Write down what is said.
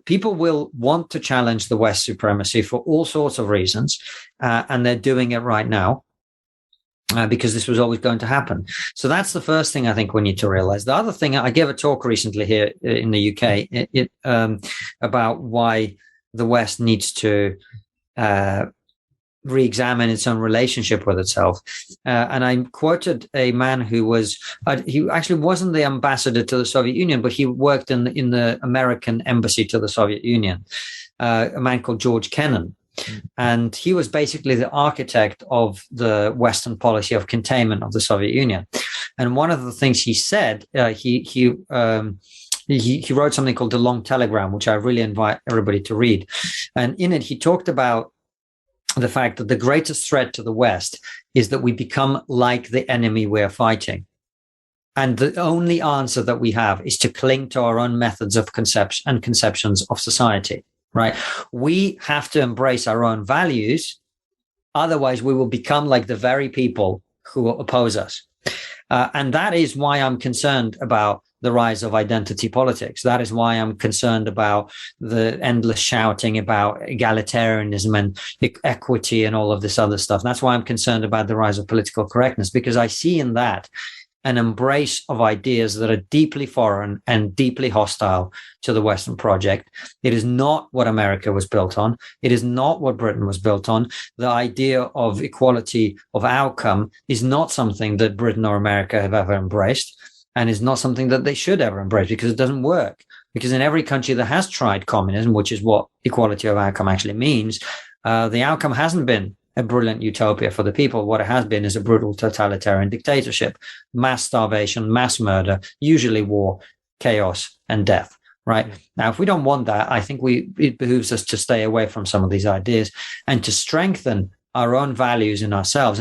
people will want to challenge the West supremacy for all sorts of reasons, and they're doing it right now. Because this was always going to happen. So that's the first thing I think we need to realize. The other thing, I gave a talk recently here in the UK about why the West needs to re-examine its own relationship with itself. And I quoted a man who he actually wasn't the ambassador to the Soviet Union, but he worked in the American embassy to the Soviet Union, a man called George Kennan. And he was basically the architect of the Western policy of containment of the Soviet Union. And one of the things he said, he wrote something called The Long Telegram, which I really invite everybody to read. And in it, he talked about the fact that the greatest threat to the West is that we become like the enemy we're fighting. And the only answer that we have is to cling to our own methods of conception and conceptions of society. Right. We have to embrace our own values. Otherwise, we will become like the very people who oppose us. And that is why I'm concerned about the rise of identity politics. That is why I'm concerned about the endless shouting about egalitarianism and equity and all of this other stuff. That's why I'm concerned about the rise of political correctness, because I see in that an embrace of ideas that are deeply foreign and deeply hostile to the Western project. It is not what America was built on. It is not what Britain was built on. The idea of equality of outcome is not something that Britain or America have ever embraced, and is not something that they should ever embrace, because it doesn't work. Because in every country that has tried communism, which is what equality of outcome actually means, the outcome hasn't been a brilliant utopia for the people. What it has been is a brutal totalitarian dictatorship, mass starvation, mass murder, usually war, chaos, and death. Right? Now, if we don't want that, I think it behooves us to stay away from some of these ideas and to strengthen our own values in ourselves.